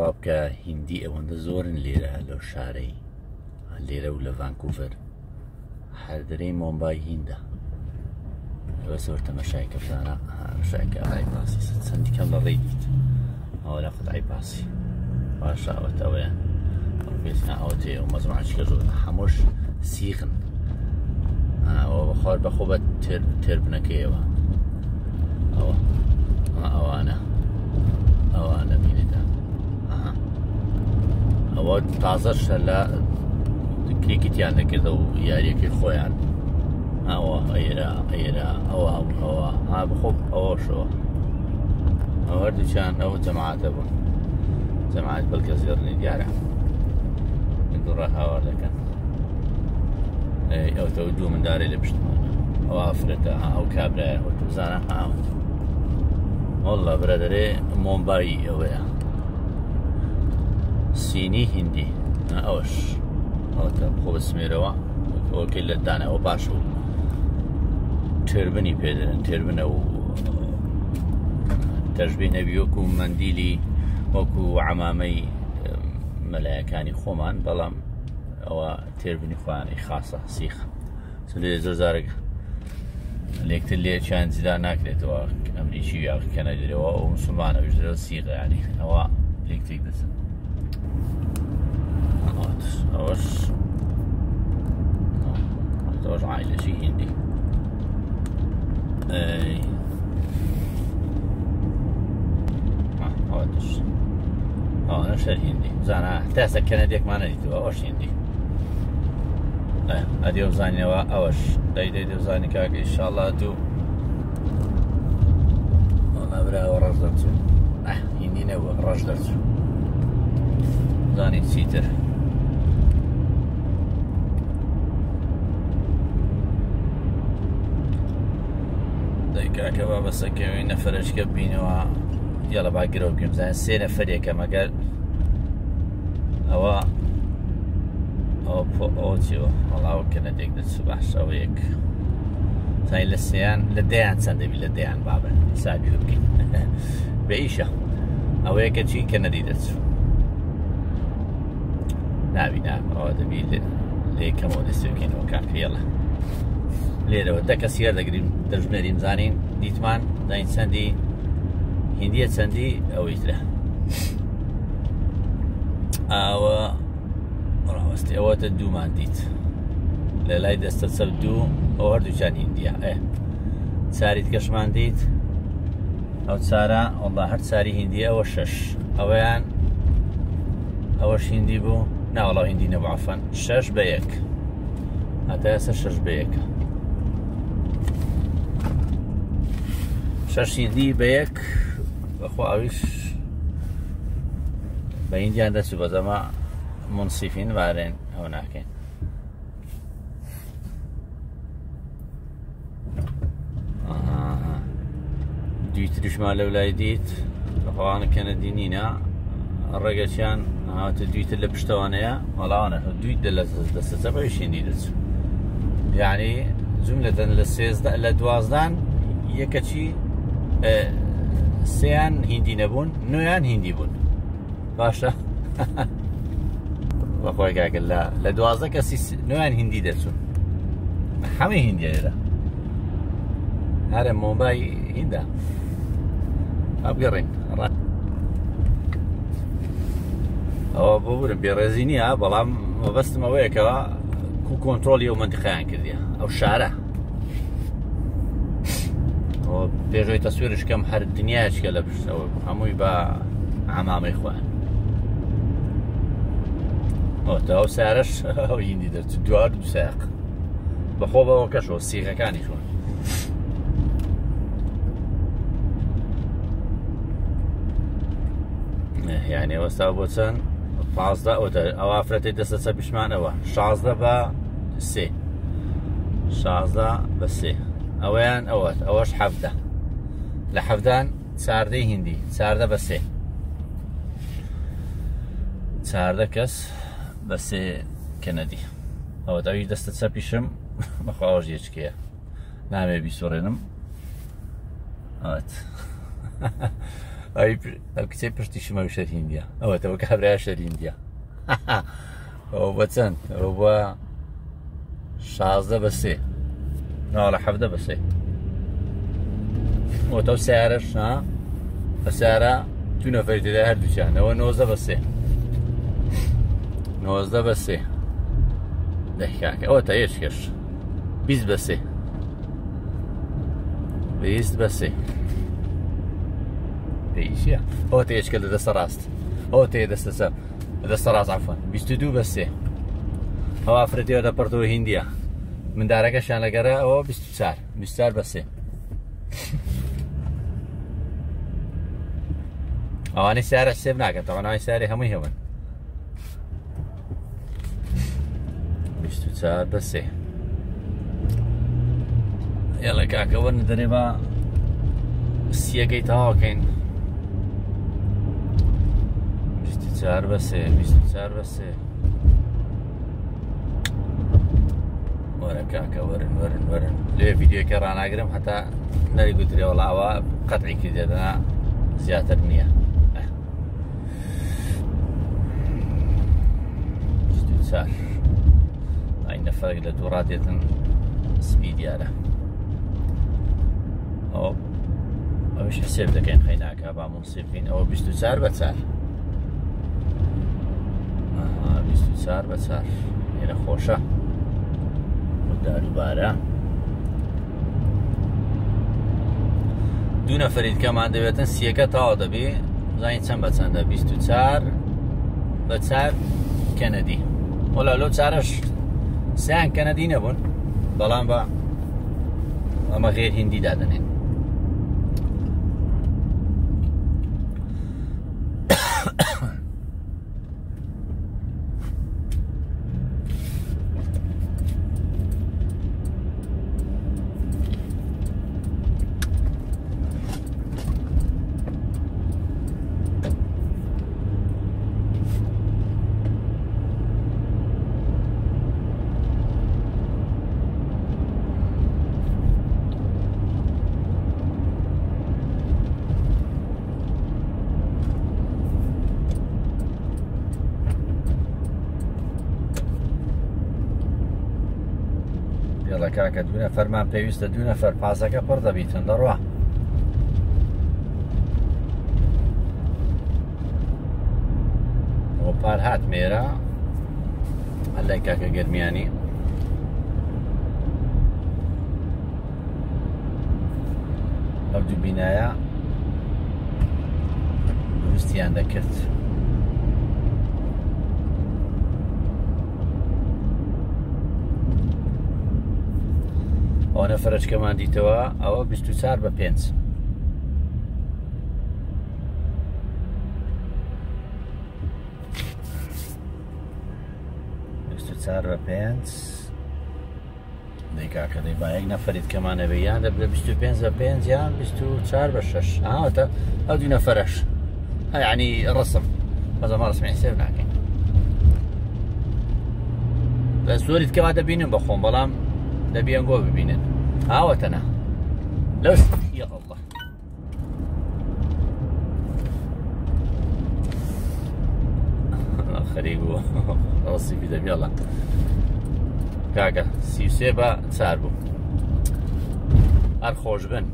وابکە هیندی ئەوەندە زۆرن لێرە لەو شارەی لێرە و لە ڤانکوڤەر هەر دەرەی مۆمبای هیندا ئەوە زۆر تەمەشای کەبزانە شایکە ئای باسی چەندی کەم لە ڕێی دیت ئەوە لە قوتعی باسی باشە ئەوەت ئەوەیە بێتنا ئەوە تێ و مەزمانچکە زۆر هەمووش سیخن ئەوە بەخوار بەخۆ بە تێربنەکەیەوە ئەوە ئەوانە بینێتە ئەوە تازەشە لە کریکتیان دەکردە و یاریەکەی خۆیان ئەوە ئێرە ئەوە بخۆ ئەوەشەوە ئەوە هەردووچیان ئەوە جەماعەتە بوون جەماعەت بەڵکە زێڕنی دیارە دوڕە هاوار دەکەن ئەوتە دوو مندارێ لە پشتمانە ئەوە ئافرەتە ئەو کابرایە بزانە هاوت وەڵڵا برادەرێ مۆمبایی ئەوەیە سینی هیندی ئەوەش ئەوتە بخۆ بسمێرەوە ئەوکەی لە دانەوە باش و تێربنی پێدەن تێربنە و تەژبێ نەبی وەکو مەندیلی وەکو عەمامەی مەلایەکانی خۆمان بەڵام ئەوە تێربنی خۆیانی خاسە سیخ لێ زۆر جارێک لێکتر لێ چیان جدا ناکرێتەوە ئەمریکی یا کەنەدیرەوە و موسڵمانەویش درەوە سیغە یانی ئەوە لێکتێک دەچن ئەوەش عایلەشی هیندی ئەوە شەر هیندی بزانە تاسە کەنەدێکمان نەدیتەوە ئەوەش هیندی ئەدێ بزانینەوە ئەوەش دەی دەبزانی کاکە ئینشاڵڵا دوو براوە ڕەش دەرچوو هیندی نەبووە ڕەش دەرچوو زانی چیتر دەیکاکە با بەسەکەوی نەفەرشکە بینەوە یاڵە باگرەوە بگەم بزانین سێ نەفەرێکە مەگەر ئەوە چیوە وەڵاوە کەنەدێک دەچوو باش ئەوە یەک زانین لە سێیان لە دەیان چەند دەبی لە دەیان بابن حسابی بکەین بە ئیشە ئەوە یەکە چی کەنەدی دەچوو نابینە ئەوە دەبی لە یەکەمەوە دەستی بکەینەوە کاکە یەڵە لێرەوە دە کەسی هەر دەگرین دەژمێرین زانین دیتمان داین چەندی هیندیە چەندی ئەوەی ترە ئەوە ڕاوەستی ئەوەتە دوومان دیت لە لای دەستە چەپ دوو ئەو هەردووچان هیندیە چاریت کەشمان دیت ئەو چارە وەڵڵا هەر چاری هیندی ئەوە شەش ئەوەش هیندی بوو ناوەڵاو هیندی نەبوو عەفەن شەش بە یەک هەتا ئێستا شەش بە یەکە شەش هیندی بە یەک بەخوا ئەویش بە هیندیان دەچوو بە دەما منسیفین وارێن ئەوە ناکەین دوی تریشمان لەولای دیت بەخواوانە کەنەدی نینە ڕێگەچیان هاتە دویتر لە پشتەوانەیە وەڵاوانە دوی لە دەستە چەپەوی هیندی دەچوو یعنی جوملەتەن لە سێزدە لە دوازدان یەکەچی سێیان هیندی نەبوون نوێیان هیندی بوون باشە بەخۆی کاکە لە دوازدە کەسی نوێیان هیندی دەچوون هەمووی هیندیە لێرە هەرە مۆمبای هیندا ئەبگەڕین ئەوە بۆ برم بێڕێزی نییە بەڵام مەبەستم ئەوەیەکەوە کو کۆنتترۆلی ئەو منتیقەیان کردیە ئەو شارە پێشەوەی تەسوێرشکەم هەر دنیاچکە لە پشتەوە هەمووی بە عەمامەی خۆیان ئەو سارەش ئەو هیندی دەرچوو دوار دوو ساق بەخۆ بەوە کەشەوە سیغەکانی خۆن یعنی ئێوەستا بۆ چەند پازدە ئەو ئافرەتی دەستە چەپیشمانەوە 16 بە 3 16 بە 3 ئەوەیان ئەوەش 17 لە 17 چاردەی هیندی 14 بە 3 چاردە کەس بە 3 کەنەدی ئەوە داوی دەستە چەپیشم بەخواوەش ئەو کچەی پشتی شمە شەر هیندیە ئەوەتەوە کابرای شەر هیندیە ئەو بە چەند ئەو بە 16/3 ناڵە 17/3 ئەوتە سیارەش بە سیارە تو نەفەری تێدا هەردووچیان ئەوە 19/3 19/3 دەکاکە ئەوە تا هێچکەش 20/3 20/3 پێیشە ئەوە تا هێچکە لە دەستە ڕاست ئەوە تێ دەستە ڕاست عەفوان 22/3 ئەوە ئافرەتیەوە دەپەڕتەوە هیندیە مندارەکەشیان لەگەرە ئەوە 24/3 ئەوانەی سیارە سێب ناکەن تەوانەوەی سیاری هەمووی هەون 24/3 یاڵە کاکە وەرن دەرێ بە سیەکەی تەواوکەین 24/3 24/3 وەرە کاکە وەرن لێ ڤیدیۆکە ڕاناگرم هەتا نەری گوترێ وەڵاوە قەتعی کردێدەنا زیاتر نییە ئای نەفەرێک لە دوو ڕادێتن سپی دیارە ئەوش حسێب دەکەین خەیناکە با موسیقین ئەوە 24/4 24/4 لێرە خۆشە داروبارە دوو نەفەریت کەمان دەوێتن سیەکە تاوا دەبێ زانین چەند بە چەندە 24/4 کەنەدی وەڵا لەو چارەش سیان کەنەدی نەبوون بەڵام بە ئەمە غێر هیندی دادنێن یاڵە کاکە دوو نەفەرمان پێویستە دوو نەفەر پاسەکە پڕ دەبیتن دەڕوا ئەوە پار هات مێرە هەلای کاکە گەرمیانی ئەو دوو بینایە دروستیان دەکرد ئەو نەفەرەشکەمان دیتەوە ئەوە 24/5 24/5 دەیکاکە دەی با یەک نەفەریت کەمانەوێ یان دەبێت 25/5 یان 24/6 ئەوە ئەو دوو نەفەرەش یعنی ڕسم بەزەمە ڕسمی حسێب ناکەین لە زۆریت کەوا دەبینم بەخۆم بەڵام دەبیانگۆ ببینن ئاوەتەنە لەو یا الله خەریک بوو ڕسیبی دەبیاڵە کاکە 33/4 بوو هەر خۆش بن